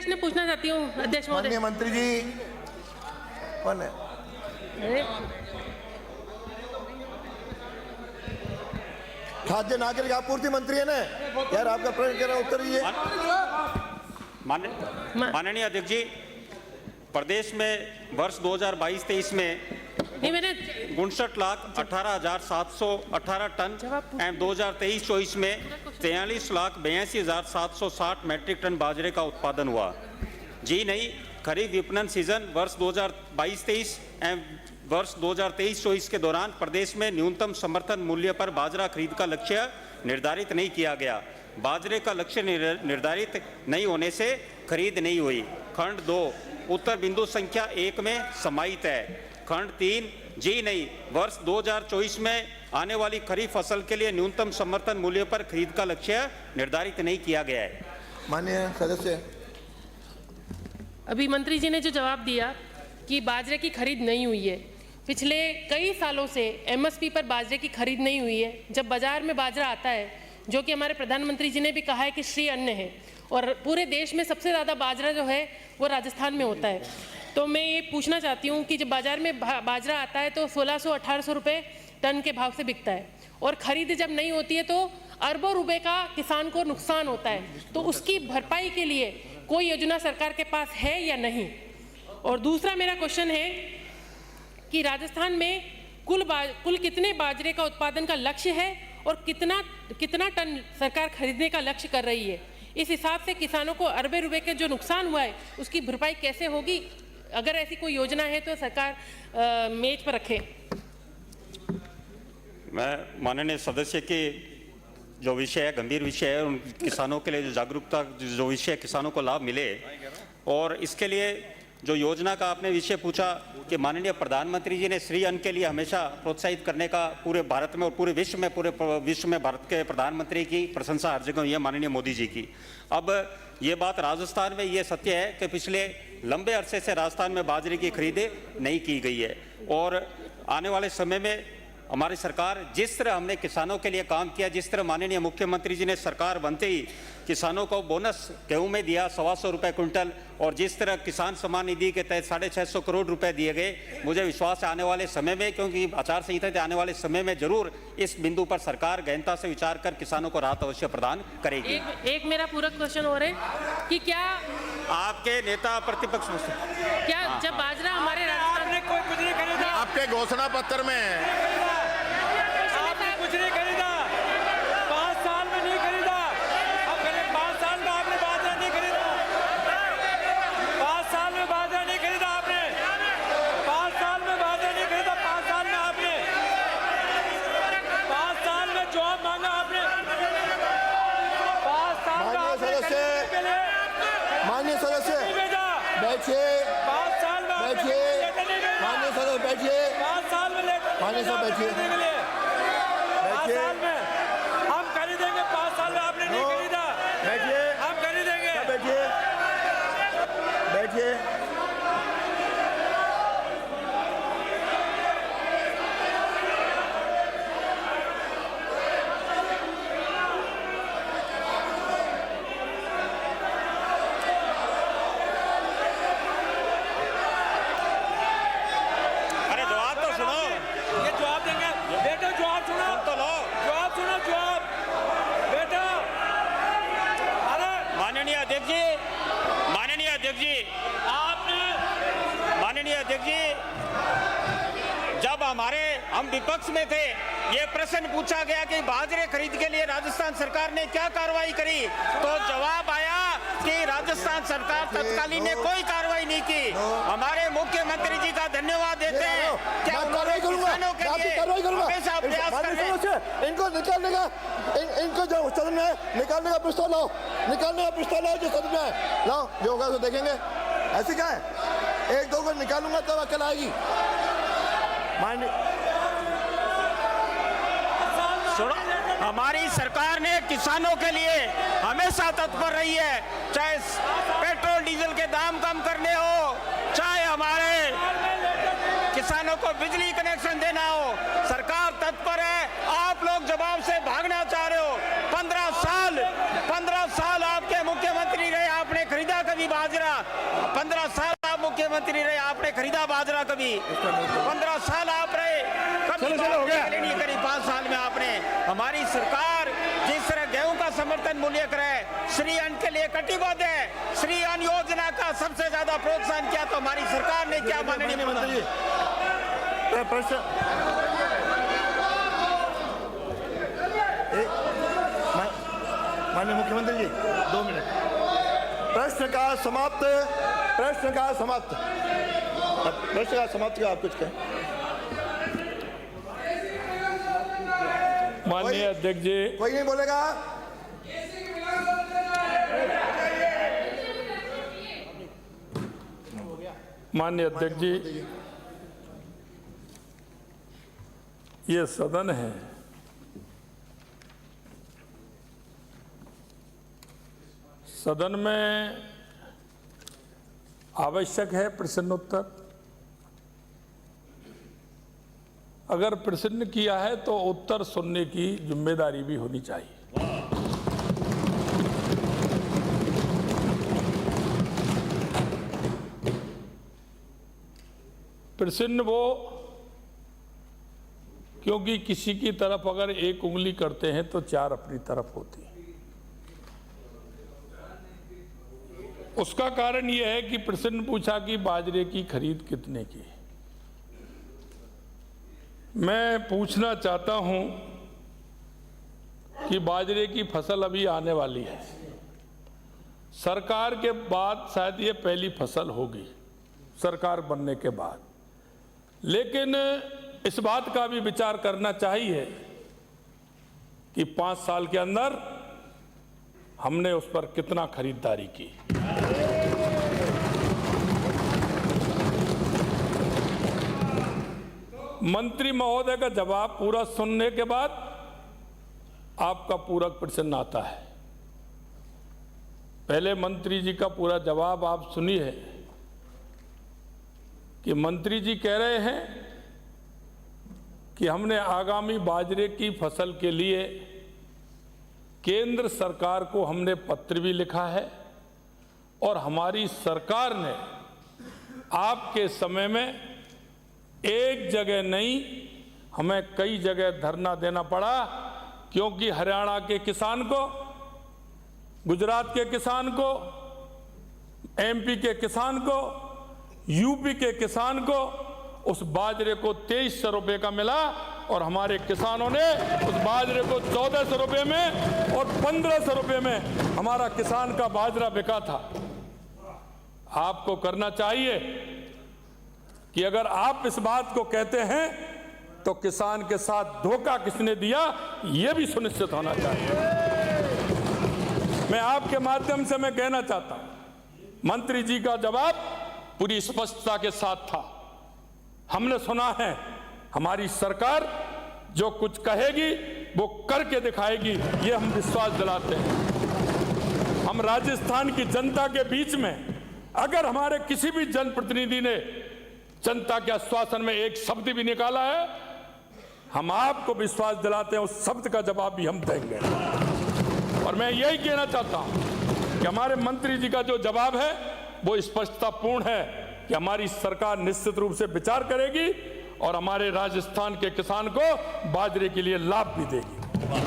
प्रश्न पूछना चाहती हूँ अध्यक्ष महोदय। माननीय मंत्री जी कौन है? खाद्य नागरिक आपूर्ति मंत्री है ना यार, आपका प्रश्न कह रहा उत्तर दीजिए। माननीय अध्यक्ष जी, प्रदेश में वर्ष 2022-23 में 59,18,718 टन एवं 2023-24 में 43,82,760 मैट्रिक टन बाजरे का उत्पादन हुआ। जी नहीं, खरीफ विपणन सीजन वर्ष 2022-23 एवं वर्ष 2023-24 के दौरान प्रदेश में न्यूनतम समर्थन मूल्य पर बाजरा खरीद का लक्ष्य निर्धारित नहीं किया गया। बाजरे का लक्ष्य निर्धारित नहीं होने से खरीद नहीं हुई। खंड 2 उत्तर बिंदु संख्या 1 में समाहित है। खंड 3 जी नहीं, वर्ष 2024 में आने वाली खरीफ फसल के लिए न्यूनतम समर्थन मूल्य पर खरीद का लक्ष्य निर्धारित नहीं किया गया है। माननीय सदस्य, अभी मंत्री जी ने जो जवाब दिया कि बाजरे की खरीद नहीं हुई है, पिछले कई सालों से एमएसपी पर बाजरे की खरीद नहीं हुई है। जब बाजार में बाजरा आता है, जो कि हमारे प्रधानमंत्री जी ने भी कहा है कि श्री अन्न है, और पूरे देश में सबसे ज़्यादा बाजरा जो है वो राजस्थान में होता है, तो मैं ये पूछना चाहती हूँ कि जब बाजार में बाजरा आता है तो 1600-1800 रुपये टन के भाव से बिकता है, और खरीद जब नहीं होती है तो अरबों रुपए का किसान को नुकसान होता है। तो उसकी भरपाई के लिए कोई योजना सरकार के पास है या नहीं? और दूसरा मेरा क्वेश्चन है कि राजस्थान में कुल कितने बाजरे का उत्पादन का लक्ष्य है और कितना टन सरकार खरीदने का लक्ष्य कर रही है? इस हिसाब से किसानों को अरबे रुपए के जो नुकसान हुआ है उसकी भरपाई कैसे होगी? अगर ऐसी कोई योजना है तो सरकार मेज पर रखे। मैं माननीय सदस्य के जो विषय है, गंभीर विषय है, उन किसानों के लिए जो जागरूकता जो विषय किसानों को लाभ मिले, और इसके लिए जो योजना का आपने विषय पूछा कि माननीय प्रधानमंत्री जी ने श्री अन्न के लिए हमेशा प्रोत्साहित करने का पूरे भारत में और पूरे विश्व में भारत के प्रधानमंत्री की प्रशंसा हर जगह हुई है, माननीय मोदी जी की। अब ये बात राजस्थान में ये सत्य है कि पिछले लंबे अरसे से राजस्थान में बाजरे की खरीद नहीं की गई है, और आने वाले समय में हमारी सरकार जिस तरह हमने किसानों के लिए काम किया, जिस तरह माननीय मुख्यमंत्री जी ने सरकार बनते ही किसानों को बोनस गेहूं में दिया 125 रुपये क्विंटल, और जिस तरह किसान सम्मान निधि के तहत 650 करोड़ रुपए दिए गए, मुझे विश्वास है आने वाले समय में, क्योंकि आचार संहिता के आने वाले समय में जरूर इस बिंदु पर सरकार गहनता से विचार कर किसानों को राहत अवश्य प्रदान करेगी। एक मेरा पूरक क्वेश्चन और है कि क्या आपके नेता प्रतिपक्ष क्या जब बाजरा हमारे राजस्थान में कोई कुछ नहीं खरीदा, आपके घोषणा पत्र में आपने कुछ नहीं खरीदा, 5 साल में नहीं खरीदा, अब करीब 5 साल में आपने बाजरा नहीं खरीदा, 5 साल में बाजरा नहीं खरीदा आपने, 5 साल में बाजरा नहीं खरीदा, 5 साल में आपने 5 साल में जॉब मांगा आपने, 5 साल में आपने के लिए माननीय सदस्य बैठिए, 5 साल में बैठिए, माननीय सदस्य बैठिए, 5 साल में माननीय सदस्य बैठिए, 5 साल में हम खरीदेंगे, 5 साल में आपने नहीं खरीदा, बैठिए, हम खरीदेंगे। बैठिए, बैठिए। माननीय अध्यक्ष जी, जब हम विपक्ष में थे, ये प्रश्न पूछा गया कि बाजरे खरीद के लिए राजस्थान सरकार ने क्या कार्रवाई करी, तो जवाब आया कि राजस्थान सरकार तत्कालीन ने कोई कार्रवाई नहीं की। हमारे मुख्यमंत्री जी का धन्यवाद देते हैं। क्या कार्रवाई करूंगा, हमेशा प्रयास कर रहे हैं। इनको निकालने का, इनको जो सदन में निकालने का प्रस्ताव लाओ, निकालने का प्रस्ताव लाओ जो सदन में लाओ, जो होगा तो देखेंगे। ऐसे क्या है, 1-2 को निकालूंगा तब अकल आएगी। हमारी सरकार ने किसानों के लिए हमेशा तत्पर रही है, चाहे पेट्रोल डीजल के दाम कम करने हो, चाहे हमारे किसानों को बिजली कनेक्शन देना हो, सरकार तत्पर है। आप लोग जवाब से भागना चाह रहे हो। 15 साल आपके मुख्यमंत्री रहे, आपने खरीदा कभी बाजरा? बाजरा 15 साल आप मुख्यमंत्री रहे, आपने खरीदा बाजरा कभी? 15 साल आप रहे, कभी चलो, हो गया। नहीं करी 5 साल में आपने। हमारी सरकार जिस तरह गेहूं का समर्थन मूल्य करे, श्री अन्न के लिए कटिबद्ध है, श्री अन्न योजना का सबसे ज्यादा प्रोत्साहन किया तो हमारी सरकार ने क्या? माननीय मंत्री जी, प्रश्न माननीय मुख्यमंत्री जी 2 मिनट। प्रश्न का समाप्त, प्रश्न का समाप्त, प्रश्न का समाप्त का आप कुछ कहें। माननीय अध्यक्ष जी, कोई नहीं बोलेगा। माननीय अध्यक्ष जी, ये सदन है, सदन में आवश्यक है प्रश्नोत्तर। अगर प्रश्न किया है तो उत्तर सुनने की जिम्मेदारी भी होनी चाहिए। प्रश्न वो, क्योंकि किसी की तरफ अगर एक उंगली करते हैं तो 4 अपनी तरफ होती है। उसका कारण यह है कि प्रश्न पूछा कि बाजरे की खरीद कितने की। मैं पूछना चाहता हूं कि बाजरे की फसल अभी आने वाली है, सरकार के बाद शायद ये पहली फसल होगी सरकार बनने के बाद, लेकिन इस बात का भी विचार करना चाहिए कि 5 साल के अंदर हमने उस पर कितना खरीदारी की। मंत्री महोदय का जवाब पूरा सुनने के बाद आपका पूरक प्रश्न आता है। पहले मंत्री जी का पूरा जवाब आप सुनिए कि मंत्री जी कह रहे हैं कि हमने आगामी बाजरे की फसल के लिए केंद्र सरकार को हमने पत्र भी लिखा है और हमारी सरकार ने आपके समय में एक जगह नहीं, हमें कई जगह धरना देना पड़ा, क्योंकि हरियाणा के किसान को, गुजरात के किसान को, एमपी के किसान को, यूपी के किसान को उस बाजरे को 2300 रुपये का मिला और हमारे किसानों ने उस बाजरे को 1400 रुपये में और 1500 रुपये में हमारा किसान का बाजरा बिका था। आपको करना चाहिए कि अगर आप इस बात को कहते हैं तो किसान के साथ धोखा किसने दिया, यह भी सुनिश्चित होना चाहिए। मैं आपके माध्यम से मैं कहना चाहता हूं, मंत्री जी का जवाब पूरी स्पष्टता के साथ था। हमने सुना है, हमारी सरकार जो कुछ कहेगी वो करके दिखाएगी, ये हम विश्वास दिलाते हैं। हम राजस्थान की जनता के बीच में अगर हमारे किसी भी जनप्रतिनिधि ने जनता के आश्वासन में एक शब्द भी निकाला है, हम आपको विश्वास दिलाते हैं उस शब्द का जवाब भी हम देंगे। और मैं यही कहना चाहता हूं कि हमारे मंत्री जी का जो जवाब है वो स्पष्टतापूर्ण है कि हमारी सरकार निश्चित रूप से विचार करेगी और हमारे राजस्थान के किसान को बाजरे के लिए लाभ भी देगी।